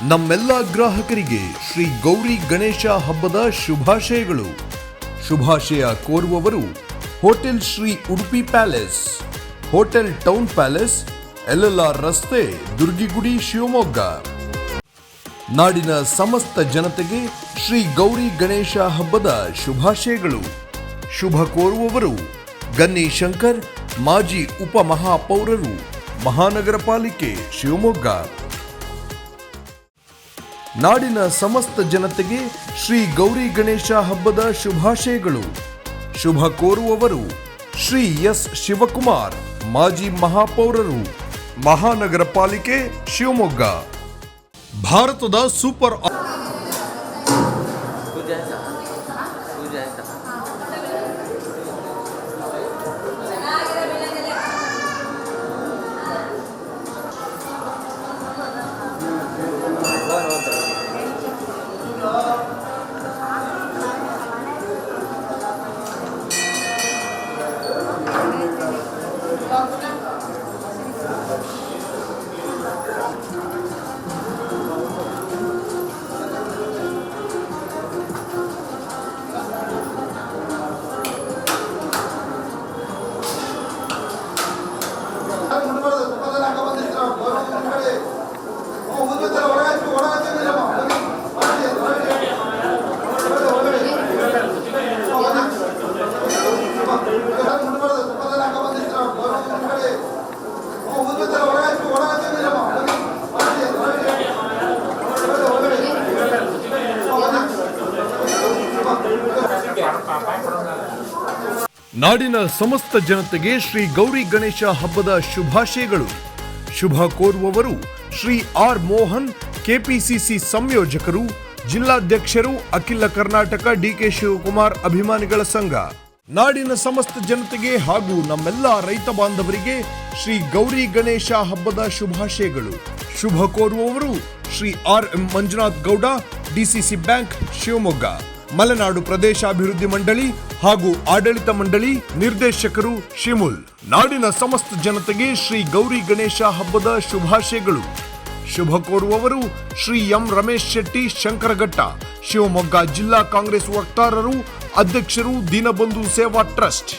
ನಮ್ಮೆಲ್ಲ ಗ್ರಾಹಕರಿಗೆ ಶ್ರೀ ಗೌರಿ ಗಣೇಶ ಹಬ್ಬದ ಶುಭಾಶಯಗಳು. ಶುಭಾಶಯ ಕೋರುವವರು hotel Shri Udupi palace, hotel town palace, LLR ರಸ್ತೆ, ದುರ್ಗಿಗುಡಿ, ಶಿವಮೊಗ್ಗ. ನಾಡಿನ ಸಮಸ್ತ ಜನತೆಗೆ ಶ್ರೀ ಗೌರಿ ಗಣೇಶ ಹಬ್ಬದ ಶುಭಾಶಯಗಳು. ಶುಭ ಕೋರುವವರು ಗನ್ನಿ ಶಂಕರ್, ಮಾಜಿ ಉಪಮಹಾಪೌರರು, ಮಹಾನಗರ ಪಾಲಿಕೆ, ಶಿವಮೊಗ್ಗ. ನಾಡಿನ ಸಮಸ್ತ ಜನತೆಗೆ ಶ್ರೀ ಗೌರಿ ಗಣೇಶ ಹಬ್ಬದ ಶುಭಾಶಯಗಳು. ಶುಭ ಕೋರುವವರು ಶ್ರೀ ಎಸ್ ಶಿವಕುಮಾರ್, ಮಾಜಿ ಮಹಾಪೌರರು, ಮಹಾನಗರ ಪಾಲಿಕೆ, ಶಿವಮೊಗ್ಗ. ಭಾರತದ ಸೂಪರ್ ನಾಡಿನ ಸಮಸ್ತ ಜನತೆಗೆ ಶ್ರೀ ಗೌರಿ ಗಣೇಶ ಹಬ್ಬದ ಶುಭಾಶಯಗಳು. ಶುಭ ಕೋರುವವರು ಶ್ರೀ ಆರ್ ಮೋಹನ್, ಕೆಪಿಸಿಸಿ ಸಂಯೋಜಕರು, ಜಿಲ್ಲಾಧ್ಯಕ್ಷರು, ಅಖಿಲ ಕರ್ನಾಟಕ DK ಶಿವಕುಮಾರ್ ಅಭಿಮಾನಿಗಳ ಸಂಘ. ನಾಡಿನ ಸಮಸ್ತ ಜನತೆಗೆ ಹಾಗೂ ನಮ್ಮೆಲ್ಲ ರೈತ ಬಾಂಧವರಿಗೆ ಶ್ರೀ ಗೌರಿ ಗಣೇಶ ಹಬ್ಬದ ಶುಭಾಶಯಗಳು. ಶುಭ ಕೋರುವವರು Shri RM Manjunath Gowda, DCC bank, Shivamogga. Malenadu ಪ್ರದೇಶಾಭಿವೃದ್ಧಿ ಮಂಡಳಿ ಹಾಗೂ ಆಡಳಿತ ಮಂಡಳಿ ನಿರ್ದೇಶಕರು, ಶಿಮುಲ್. ನಾಡಿನ ಸಮಸ್ತ ಜನತೆಗೆ ಶ್ರೀ ಗೌರಿ ಗಣೇಶ ಹಬ್ಬದ ಶುಭಾಶಯಗಳು. ಶುಭ ಕೋರುವವರು ಶ್ರೀ ಎಂ ರಮೇಶ್ ಶೆಟ್ಟಿ, ಶಂಕರಘಟ್ಟ, ಶಿವಮೊಗ್ಗ ಜಿಲ್ಲಾ ಕಾಂಗ್ರೆಸ್ ವಕ್ತಾರರು, ಅಧ್ಯಕ್ಷರು, ದೀನಬಂಧು ಸೇವಾ ಟ್ರಸ್ಟ್.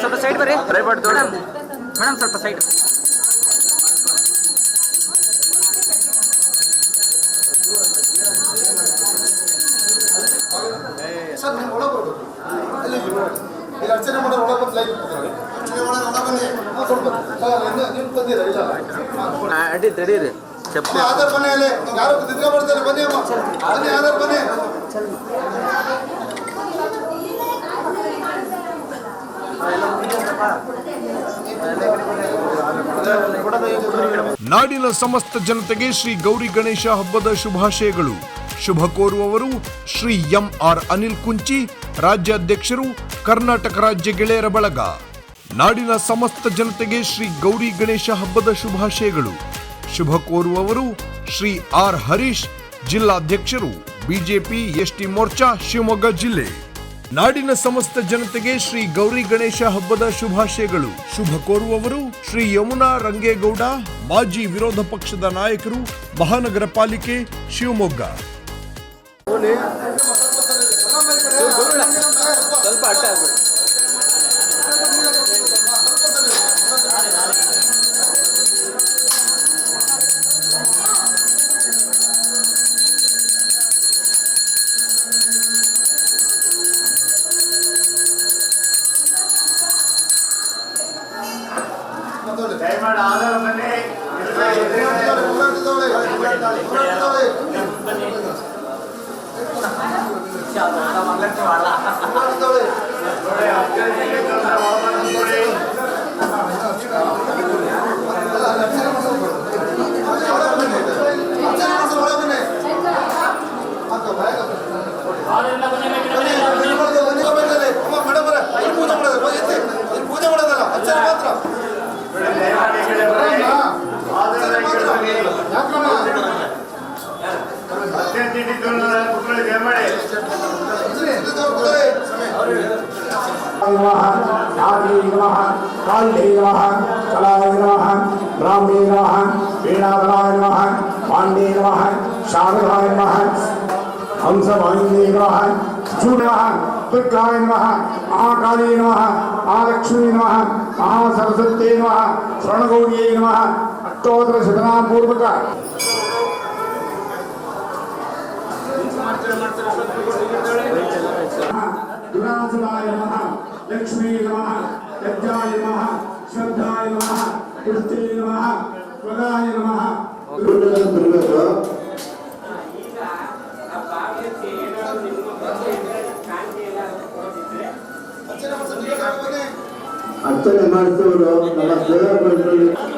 ಸ್ವಲ್ಪ ಸೈಡ್ ಬರ್ರಿ, ಮೇಡಮ್ ಸ್ವಲ್ಪ ಸೈಡ್. ಅಡ್ಡಿ ತಡೀರಿ, ಚಪ್ಪಲಿ ನಾಡಿನ ಸಮಸ್ತ ಜನತೆಗೆ ಶ್ರೀ ಗೌರಿ ಗಣೇಶ ಹಬ್ಬದ ಶುಭಾಶಯಗಳು. ಶುಭ ಕೋರುವವರು ಶ್ರೀ MR ಅನಿಲ್ ಕುಂಚಿ, ರಾಜ್ಯಾಧ್ಯಕ್ಷರು, ಕರ್ನಾಟಕ ರಾಜ್ಯ ಗೆಳೆಯರ ಬಳಗ. ನಾಡಿನ ಸಮಸ್ತ ಜನತೆಗೆ ಶ್ರೀ ಗೌರಿ ಗಣೇಶ ಹಬ್ಬದ ಶುಭಾಶಯಗಳು. ಶುಭ ಕೋರುವವರು ಶ್ರೀ R ಹರೀಶ್, ಜಿಲ್ಲಾಧ್ಯಕ್ಷರು, ಬಿಜೆಪಿ ST ಮೋರ್ಚಾ, ಶಿವಮೊಗ್ಗ ಜಿಲ್ಲೆ. ನಾಡಿನ ಸಮಸ್ತ ಜನತೆಗೆ ಶ್ರೀ ಗೌರಿ ಗಣೇಶ ಹಬ್ಬದ ಶುಭಾಶಯಗಳು. ಶುಭ ಕೋರುವವರು ಶ್ರೀ ಯಮುನಾ ರಂಗೇಗೌಡ, ಮಾಜಿ ವಿರೋಧ ಪಕ್ಷದ ನಾಯಕರು, ಮಹಾನಗರ ಪಾಲಿಕೆ, ಶಿವಮೊಗ್ಗ. ದಯಮಾಡಿ ಆಧಾರ ಬನ್ನಿ. हंसवाहिनी नमः, सूर्य दुर्गाय नमः, महाकाली नमः, महालक्ष्मी नमः, महासरस्वती नमः, स्वर्णगौर्यै नमः. अष्टोत्तर शतनाम पूर्वक दुरासनाय नमः, लक्ष्मी नमः, यज्ञाय नमः, श्रद्धाय नमः, पुष्टे नमः, स्वगाय नमः. ಅರ್ಚನೆ ಮಾಡಿಸೋರು ನಮ್ಮ ಸೇವಾ